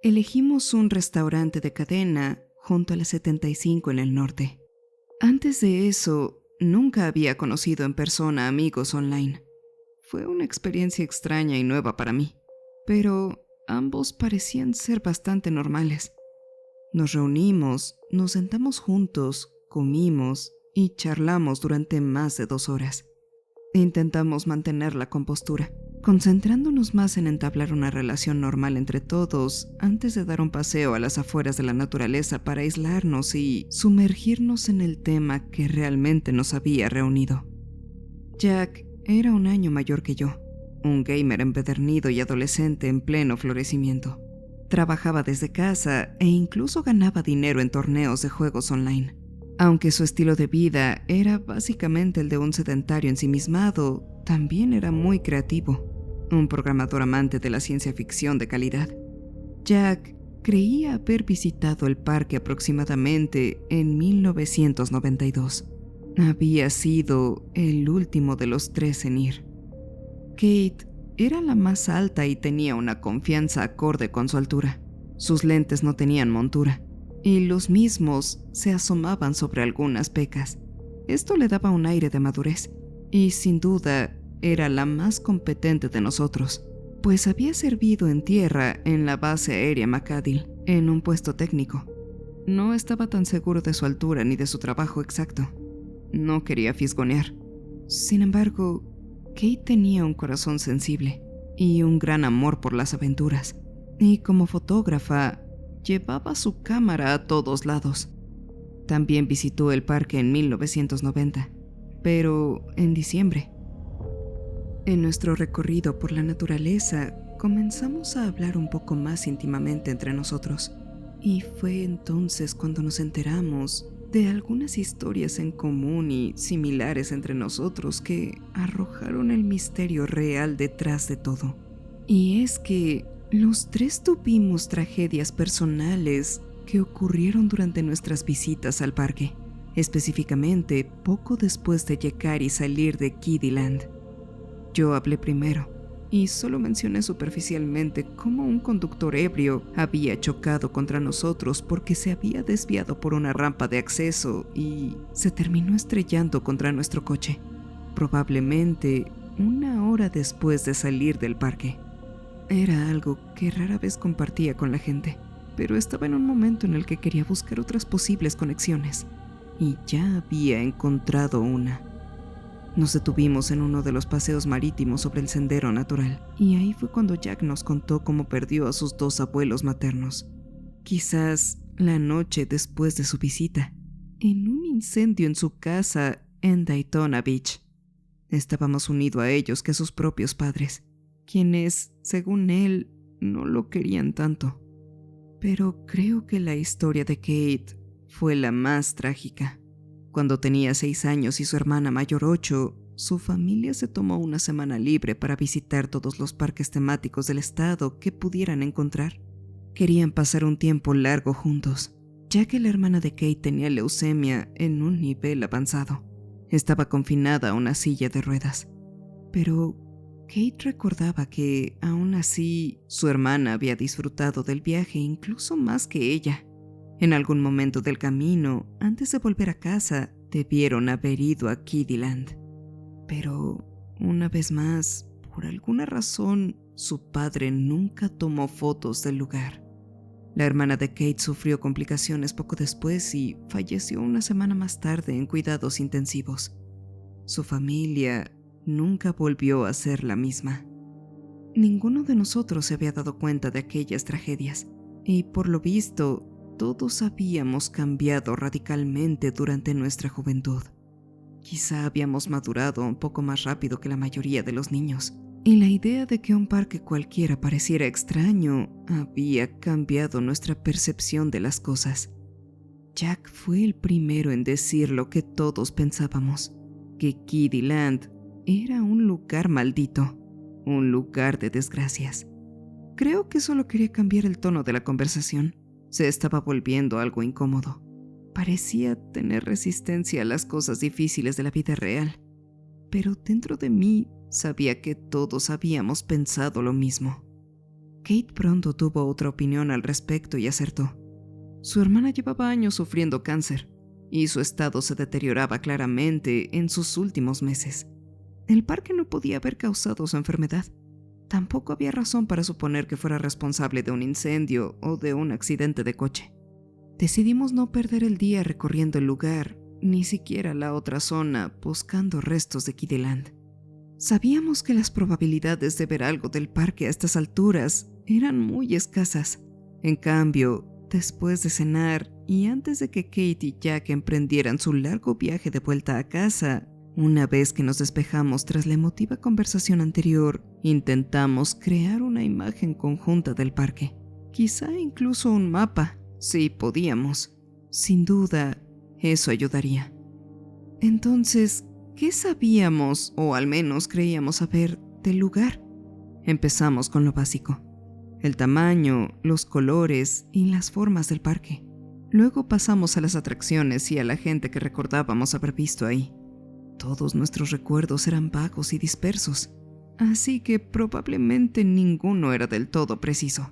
Elegimos un restaurante de cadena junto a la 75 en el norte. Antes de eso, nunca había conocido en persona amigos online. Fue una experiencia extraña y nueva para mí, pero ambos parecían ser bastante normales. Nos reunimos, nos sentamos juntos, comimos y charlamos durante más de 2 horas. Intentamos mantener la compostura, concentrándonos más en entablar una relación normal entre todos antes de dar un paseo a las afueras de la naturaleza para aislarnos y sumergirnos en el tema que realmente nos había reunido. Jack era un año mayor que yo, un gamer empedernido y adolescente en pleno florecimiento. Trabajaba desde casa e incluso ganaba dinero en torneos de juegos online. Aunque su estilo de vida era básicamente el de un sedentario ensimismado, también era muy creativo, un programador amante de la ciencia ficción de calidad. Jack creía haber visitado el parque aproximadamente en 1992. Había sido el último de los 3 en ir. Kate era la más alta y tenía una confianza acorde con su altura. Sus lentes no tenían montura, y los mismos se asomaban sobre algunas pecas. Esto le daba un aire de madurez, y sin duda era la más competente de nosotros, pues había servido en tierra en la base aérea McAdill, en un puesto técnico. No estaba tan seguro de su altura ni de su trabajo exacto. No quería fisgonear. Sin embargo, Kate tenía un corazón sensible y un gran amor por las aventuras, y como fotógrafa llevaba su cámara a todos lados. También visitó el parque en 1990, pero en diciembre. En nuestro recorrido por la naturaleza, comenzamos a hablar un poco más íntimamente entre nosotros, y fue entonces cuando nos enteramos de algunas historias en común y similares entre nosotros que arrojaron el misterio real detrás de todo. Y es que los 3 tuvimos tragedias personales que ocurrieron durante nuestras visitas al parque, específicamente poco después de llegar y salir de Kiddyland. Yo hablé primero y solo mencioné superficialmente cómo un conductor ebrio había chocado contra nosotros porque se había desviado por una rampa de acceso y se terminó estrellando contra nuestro coche, probablemente 1 hora después de salir del parque. Era algo que rara vez compartía con la gente, pero estaba en un momento en el que quería buscar otras posibles conexiones, y ya había encontrado una. Nos detuvimos en uno de los paseos marítimos sobre el sendero natural, y ahí fue cuando Jack nos contó cómo perdió a sus 2 abuelos maternos, quizás la noche después de su visita, en un incendio en su casa en Daytona Beach. Estábamos unidos a ellos que a sus propios padres, quienes, según él, no lo querían tanto. Pero creo que la historia de Kate fue la más trágica. Cuando tenía 6 años y su hermana mayor 8, su familia se tomó una semana libre para visitar todos los parques temáticos del estado que pudieran encontrar. Querían pasar un tiempo largo juntos, ya que la hermana de Kate tenía leucemia en un nivel avanzado. Estaba confinada a una silla de ruedas. Pero Kate recordaba que, aún así, su hermana había disfrutado del viaje incluso más que ella. En algún momento del camino, antes de volver a casa, debieron haber ido a Kiddyland. Pero, una vez más, por alguna razón, su padre nunca tomó fotos del lugar. La hermana de Kate sufrió complicaciones poco después y falleció una semana más tarde en cuidados intensivos. Su familia nunca volvió a ser la misma. Ninguno de nosotros se había dado cuenta de aquellas tragedias, y por lo visto, todos habíamos cambiado radicalmente durante nuestra juventud. Quizá habíamos madurado un poco más rápido que la mayoría de los niños, y la idea de que un parque cualquiera pareciera extraño había cambiado nuestra percepción de las cosas. Jack fue el primero en decir lo que todos pensábamos, que Kiddyland era un lugar maldito, un lugar de desgracias. Creo que solo quería cambiar el tono de la conversación. Se estaba volviendo algo incómodo. Parecía tener resistencia a las cosas difíciles de la vida real, pero dentro de mí sabía que todos habíamos pensado lo mismo. Kate pronto tuvo otra opinión al respecto y acertó. Su hermana llevaba años sufriendo cáncer y su estado se deterioraba claramente en sus últimos meses. El parque no podía haber causado su enfermedad. Tampoco había razón para suponer que fuera responsable de un incendio o de un accidente de coche. Decidimos no perder el día recorriendo el lugar, ni siquiera la otra zona, buscando restos de Kiddieland. Sabíamos que las probabilidades de ver algo del parque a estas alturas eran muy escasas. En cambio, después de cenar y antes de que Kate y Jack emprendieran su largo viaje de vuelta a casa, una vez que nos despejamos tras la emotiva conversación anterior, intentamos crear una imagen conjunta del parque. Quizá incluso un mapa, si podíamos. Sin duda, eso ayudaría. Entonces, ¿qué sabíamos, o al menos creíamos saber, del lugar? Empezamos con lo básico: el tamaño, los colores y las formas del parque. Luego pasamos a las atracciones y a la gente que recordábamos haber visto ahí. Todos nuestros recuerdos eran vagos y dispersos, así que probablemente ninguno era del todo preciso.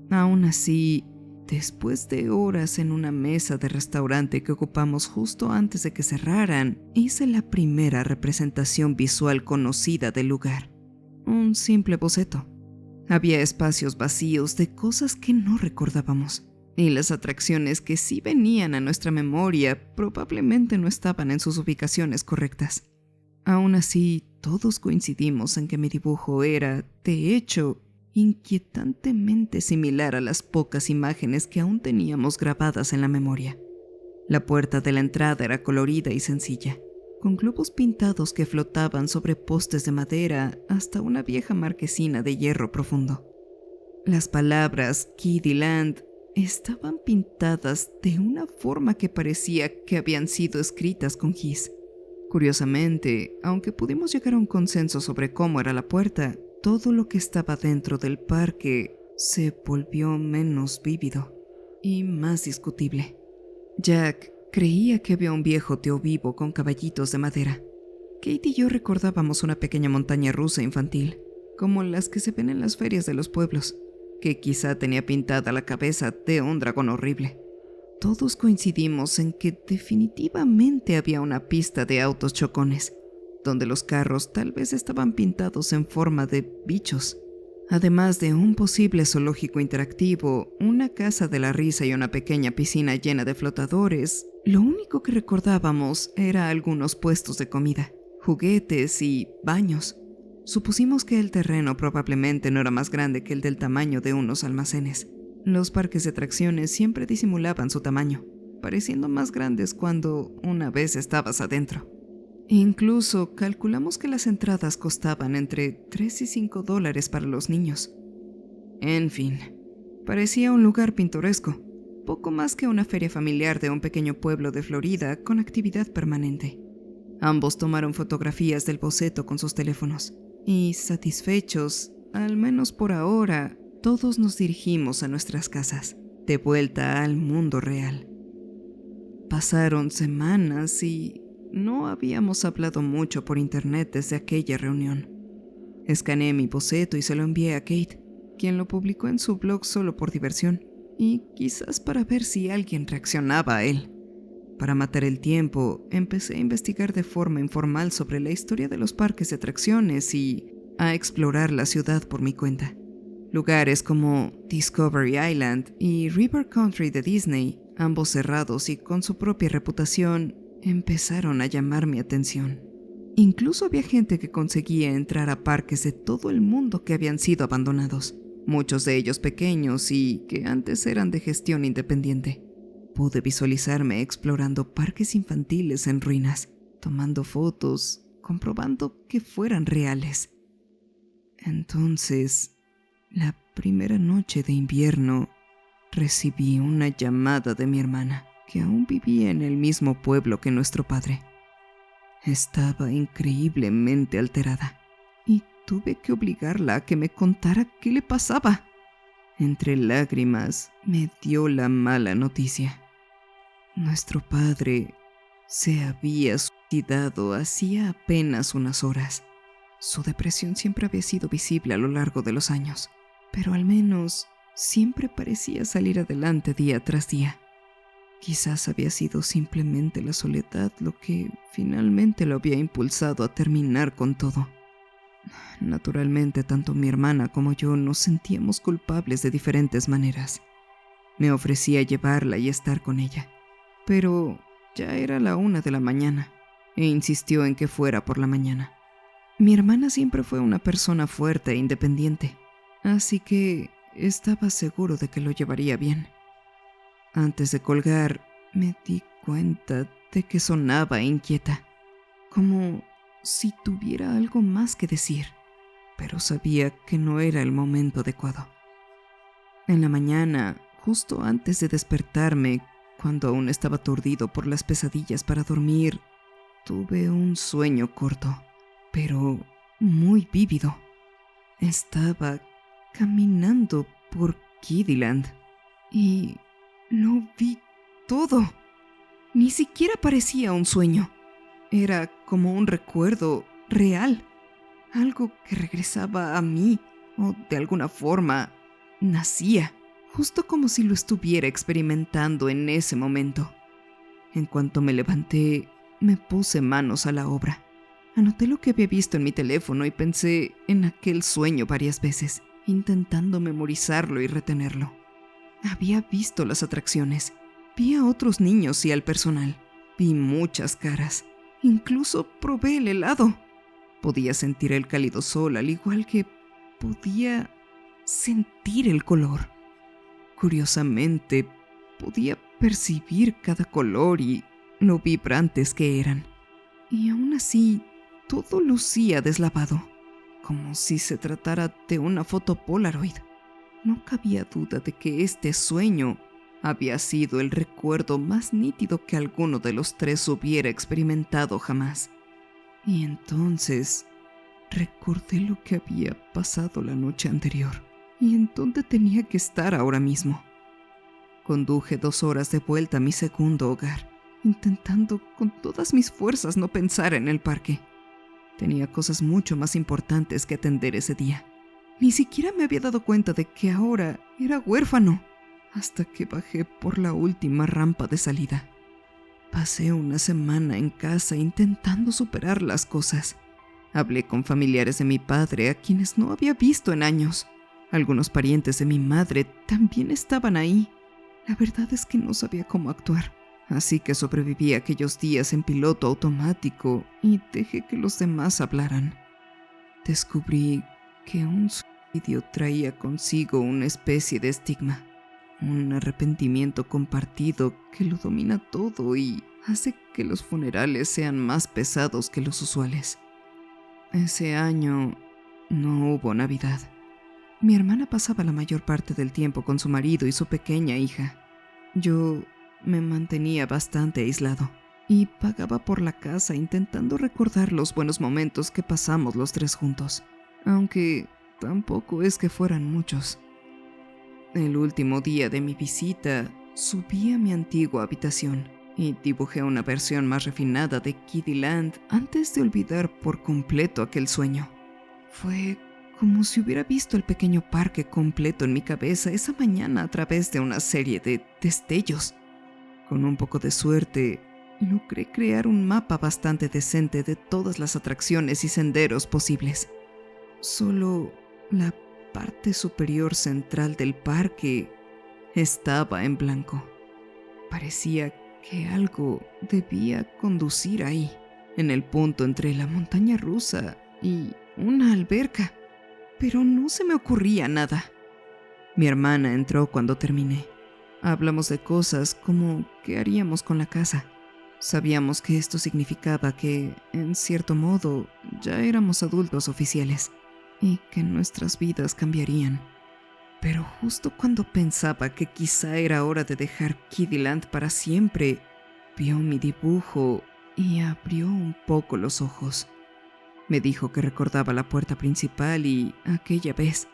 Aún así, después de horas en una mesa de restaurante que ocupamos justo antes de que cerraran, hice la primera representación visual conocida del lugar. Un simple boceto. Había espacios vacíos de cosas que no recordábamos, y las atracciones que sí venían a nuestra memoria probablemente no estaban en sus ubicaciones correctas. Aún así, todos coincidimos en que mi dibujo era, de hecho, inquietantemente similar a las pocas imágenes que aún teníamos grabadas en la memoria. La puerta de la entrada era colorida y sencilla, con globos pintados que flotaban sobre postes de madera hasta una vieja marquesina de hierro profundo. Las palabras Kiddieland estaban pintadas de una forma que parecía que habían sido escritas con gis. Curiosamente, aunque pudimos llegar a un consenso sobre cómo era la puerta, todo lo que estaba dentro del parque se volvió menos vívido y más discutible. Jack creía que había un viejo tío vivo con caballitos de madera. Kate y yo recordábamos una pequeña montaña rusa infantil, como las que se ven en las ferias de los pueblos, que quizá tenía pintada la cabeza de un dragón horrible. Todos coincidimos en que definitivamente había una pista de autos chocones, donde los carros tal vez estaban pintados en forma de bichos. Además de un posible zoológico interactivo, una casa de la risa y una pequeña piscina llena de flotadores, lo único que recordábamos era algunos puestos de comida, juguetes y baños. Supusimos que el terreno probablemente no era más grande que el del tamaño de unos almacenes. Los parques de atracciones siempre disimulaban su tamaño, pareciendo más grandes cuando una vez estabas adentro. Incluso calculamos que las entradas costaban entre $3 y $5 para los niños. En fin, parecía un lugar pintoresco, poco más que una feria familiar de un pequeño pueblo de Florida con actividad permanente. Ambos tomaron fotografías del boceto con sus teléfonos y, satisfechos, al menos por ahora, todos nos dirigimos a nuestras casas, de vuelta al mundo real. Pasaron semanas y no habíamos hablado mucho por internet desde aquella reunión. Escaneé mi boceto y se lo envié a Kate, quien lo publicó en su blog solo por diversión y quizás para ver si alguien reaccionaba a él. Para matar el tiempo, empecé a investigar de forma informal sobre la historia de los parques de atracciones y a explorar la ciudad por mi cuenta. Lugares como Discovery Island y River Country de Disney, ambos cerrados y con su propia reputación, empezaron a llamar mi atención. Incluso había gente que conseguía entrar a parques de todo el mundo que habían sido abandonados, muchos de ellos pequeños y que antes eran de gestión independiente. Pude visualizarme explorando parques infantiles en ruinas, tomando fotos, comprobando que fueran reales. Entonces, la primera noche de invierno, recibí una llamada de mi hermana, que aún vivía en el mismo pueblo que nuestro padre. Estaba increíblemente alterada y tuve que obligarla a que me contara qué le pasaba. Entre lágrimas, me dio la mala noticia. Nuestro padre se había suicidado hacía apenas unas horas. Su depresión siempre había sido visible a lo largo de los años. pero al menos siempre parecía salir adelante día tras día. Quizás había sido simplemente la soledad lo que finalmente lo había impulsado a terminar con todo. Naturalmente, tanto mi hermana como yo nos sentíamos culpables de diferentes maneras. Me ofrecía llevarla y estar con ella, pero ya era la 1 de la mañana e insistió en que fuera por la mañana. Mi hermana siempre fue una persona fuerte e independiente, así que estaba seguro de que lo llevaría bien. Antes de colgar, me di cuenta de que sonaba inquieta, como si tuviera algo más que decir, pero sabía que no era el momento adecuado. En la mañana, justo antes de despertarme, cuando aún estaba aturdido por las pesadillas para dormir, tuve un sueño corto, pero muy vívido. Estaba caminando por Kidiland y lo vi todo. Ni siquiera parecía un sueño. Era como un recuerdo real. Algo que regresaba a mí o de alguna forma nacía, justo como si lo estuviera experimentando en ese momento. En cuanto me levanté, me puse manos a la obra. Anoté lo que había visto en mi teléfono y pensé en aquel sueño varias veces, intentando memorizarlo y retenerlo. Había visto las atracciones, vi a otros niños y al personal, vi muchas caras, incluso probé el helado. Podía sentir el cálido sol al igual que podía sentir el color. Curiosamente, podía percibir cada color y lo vibrantes que eran. Y aún así, todo lucía deslavado, como si se tratara de una foto Polaroid. No cabía duda de que este sueño había sido el recuerdo más nítido que alguno de los tres hubiera experimentado jamás. Y entonces recordé lo que había pasado la noche anterior y en dónde tenía que estar ahora mismo. Conduje 2 horas de vuelta a mi segundo hogar, intentando con todas mis fuerzas no pensar en el parque. Tenía cosas mucho más importantes que atender ese día. Ni siquiera me había dado cuenta de que ahora era huérfano, hasta que bajé por la última rampa de salida. Pasé una semana en casa intentando superar las cosas. Hablé con familiares de mi padre a quienes no había visto en años. Algunos parientes de mi madre también estaban ahí. La verdad es que no sabía cómo actuar, así que sobreviví aquellos días en piloto automático y dejé que los demás hablaran. Descubrí que un suicidio traía consigo una especie de estigma, un arrepentimiento compartido que lo domina todo y hace que los funerales sean más pesados que los usuales. Ese año no hubo Navidad. Mi hermana pasaba la mayor parte del tiempo con su marido y su pequeña hija. Yo me mantenía bastante aislado y pagaba por la casa intentando recordar los buenos momentos que pasamos los tres juntos, aunque tampoco es que fueran muchos. El último día de mi visita, subí a mi antigua habitación y dibujé una versión más refinada de Kidiland antes de olvidar por completo aquel sueño. Fue como si hubiera visto el pequeño parque completo en mi cabeza esa mañana a través de una serie de destellos. Con un poco de suerte, logré crear un mapa bastante decente de todas las atracciones y senderos posibles. Solo la parte superior central del parque estaba en blanco. Parecía que algo debía conducir ahí, en el punto entre la montaña rusa y una alberca, pero no se me ocurría nada. Mi hermana entró cuando terminé. Hablamos de cosas como qué haríamos con la casa. Sabíamos que esto significaba que, en cierto modo, ya éramos adultos oficiales y que nuestras vidas cambiarían. Pero justo cuando pensaba que quizá era hora de dejar Kidiland para siempre, vio mi dibujo y abrió un poco los ojos. Me dijo que recordaba la puerta principal y aquella vez,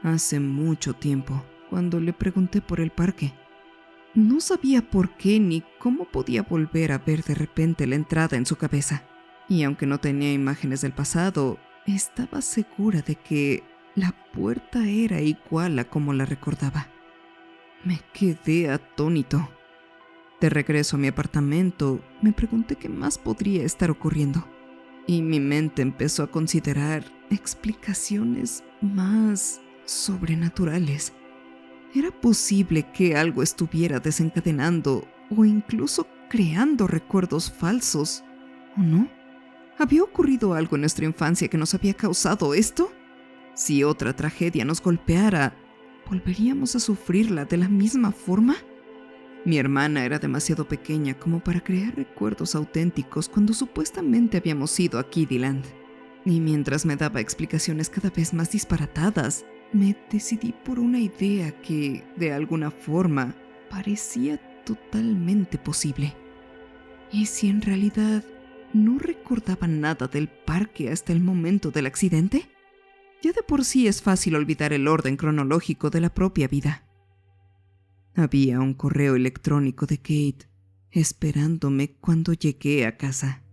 hace mucho tiempo, cuando le pregunté por el parque. No sabía por qué ni cómo podía volver a ver de repente la entrada en su cabeza. Y aunque no tenía imágenes del pasado, estaba segura de que La puerta era igual a como la recordaba. Me quedé atónito. De regreso a mi apartamento, me pregunté qué más podría estar ocurriendo. Y mi mente empezó a considerar explicaciones más sobrenaturales. ¿Era posible que algo estuviera desencadenando o incluso creando recuerdos falsos? ¿O no? ¿Había ocurrido algo en nuestra infancia que nos había causado esto? Si otra tragedia nos golpeara, ¿volveríamos a sufrirla de la misma forma? Mi hermana era demasiado pequeña como para crear recuerdos auténticos cuando supuestamente habíamos ido a Kiddieland. Y mientras me daba explicaciones cada vez más disparatadas, me decidí por una idea que, de alguna forma, parecía totalmente posible. ¿Y si en realidad no recordaba nada del parque hasta el momento del accidente? Ya de por sí es fácil olvidar el orden cronológico de la propia vida. Había un correo electrónico de Kate esperándome cuando llegué a casa.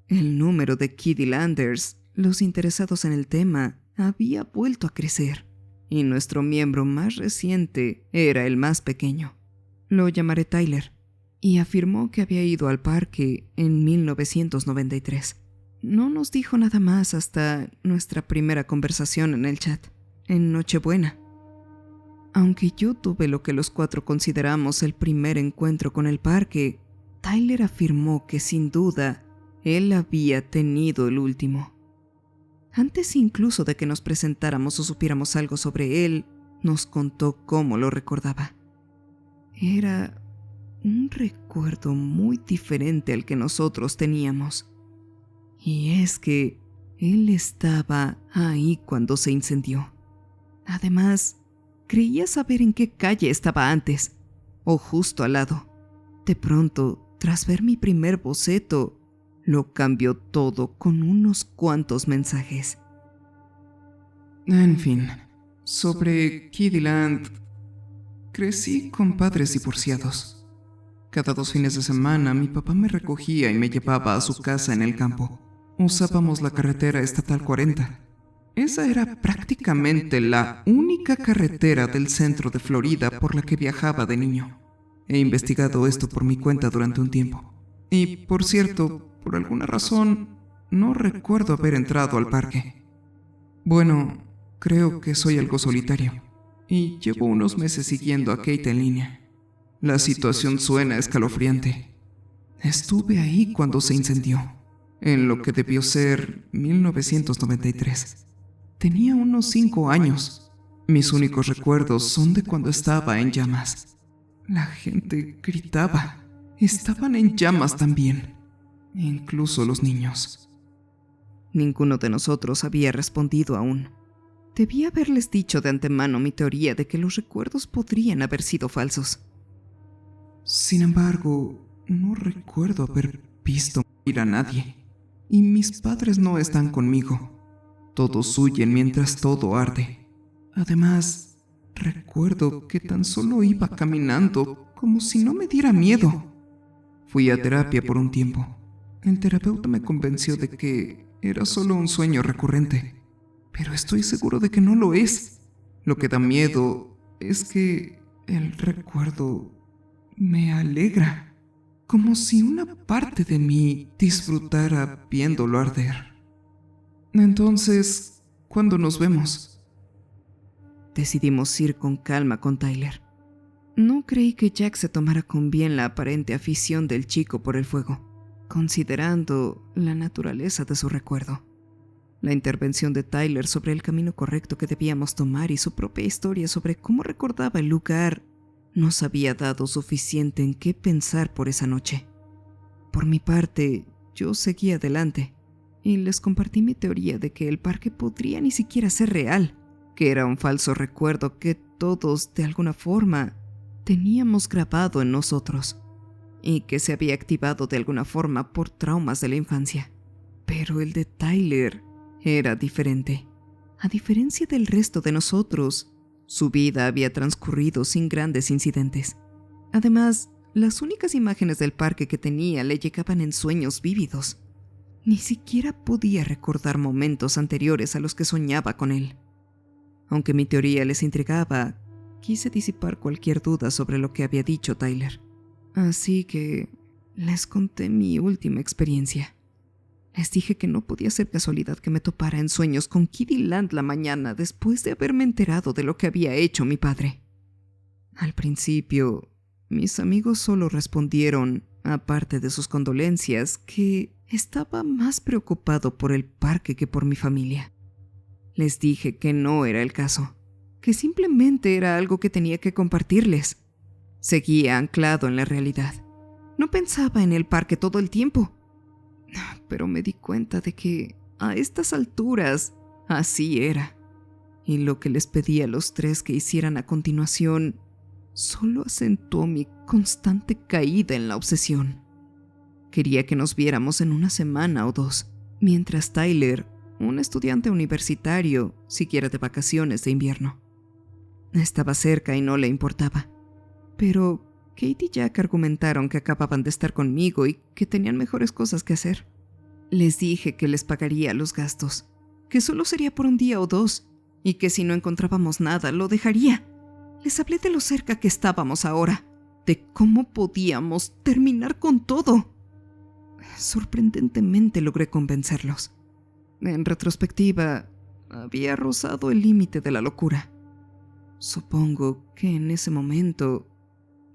El número de Kiddielanders, los interesados en el tema, había vuelto a crecer, y nuestro miembro más reciente era el más pequeño. Lo llamaré Tyler, y afirmó que había ido al parque en 1993. No nos dijo nada más hasta nuestra primera conversación en el chat, en Nochebuena. Aunque yo tuve lo que los 4 consideramos el primer encuentro con el parque, Tyler afirmó que sin duda él había tenido el último. Antes incluso de que nos presentáramos o supiéramos algo sobre él, nos contó cómo lo recordaba. Era un recuerdo muy diferente al que nosotros teníamos. Y es que él estaba ahí cuando se incendió. Además, creía saber en qué calle estaba antes, o justo al lado. De pronto, tras ver mi primer boceto, lo cambió todo con unos cuantos mensajes. En fin, sobre Kiddieland, crecí con padres divorciados. Cada 2 fines de semana mi papá me recogía y me llevaba a su casa en el campo. Usábamos la carretera estatal 40. Esa era prácticamente la única carretera del centro de Florida por la que viajaba de niño. He investigado esto por mi cuenta durante un tiempo. Y, por cierto, por alguna razón, no recuerdo haber entrado al parque. Bueno, creo que soy algo solitario. Y llevo unos meses siguiendo a Kate en línea. La situación suena escalofriante. Estuve ahí cuando se incendió, en lo que debió ser 1993. Tenía unos 5 años. Mis únicos recuerdos son de cuando estaba en llamas. La gente gritaba. Estaban en llamas también. Incluso los niños. Ninguno de nosotros había respondido aún. Debía haberles dicho de antemano mi teoría de que los recuerdos podrían haber sido falsos. Sin embargo, no recuerdo haber visto morir a nadie. Y mis padres no están conmigo. Todos huyen mientras todo arde. Además, recuerdo que tan solo iba caminando como si no me diera miedo. Fui a terapia por un tiempo. El terapeuta me convenció de que era solo un sueño recurrente. Pero estoy seguro de que no lo es. Lo que da miedo es que el recuerdo me alegra. Como si una parte de mí disfrutara viéndolo arder. Entonces, ¿cuándo nos vemos? Decidimos ir con calma con Tyler. No creí que Jack se tomara con bien la aparente afición del chico por el fuego, considerando la naturaleza de su recuerdo. La intervención de Tyler sobre el camino correcto que debíamos tomar y su propia historia sobre cómo recordaba el lugar nos había dado suficiente en qué pensar por esa noche. Por mi parte, yo seguí adelante y les compartí mi teoría de que el parque podría ni siquiera ser real, que era un falso recuerdo que todos, de alguna forma, teníamos grabado en nosotros y que se había activado de alguna forma por traumas de la infancia. Pero el de Tyler era diferente. A diferencia del resto de nosotros, su vida había transcurrido sin grandes incidentes. Además, las únicas imágenes del parque que tenía le llegaban en sueños vívidos. Ni siquiera podía recordar momentos anteriores a los que soñaba con él. Aunque mi teoría les intrigaba, quise disipar cualquier duda sobre lo que había dicho Tyler. Así que les conté mi última experiencia. Les dije que no podía ser casualidad que me topara en sueños con Kitty Land la mañana después de haberme enterado de lo que había hecho mi padre. Al principio, mis amigos solo respondieron, aparte de sus condolencias, que estaba más preocupado por el parque que por mi familia. Les dije que no era el caso, que simplemente era algo que tenía que compartirles. Seguía anclado en la realidad. No pensaba en el parque todo el tiempo. Pero me di cuenta de que, a estas alturas, así era. Y lo que les pedí a los tres que hicieran a continuación solo acentuó mi constante caída en la obsesión. Quería que nos viéramos en una semana o dos, mientras Tyler, un estudiante universitario, siguiera de vacaciones de invierno. Estaba cerca y no le importaba. Pero Kate y Jack argumentaron que acababan de estar conmigo y que tenían mejores cosas que hacer. Les dije que les pagaría los gastos, que solo sería por un día o dos, y que si no encontrábamos nada, lo dejaría. Les hablé de lo cerca que estábamos ahora, de cómo podíamos terminar con todo. Sorprendentemente logré convencerlos. En retrospectiva, había rozado el límite de la locura. Supongo que en ese momento,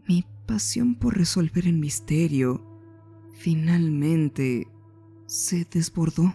mi pasión por resolver el misterio finalmente se desbordó.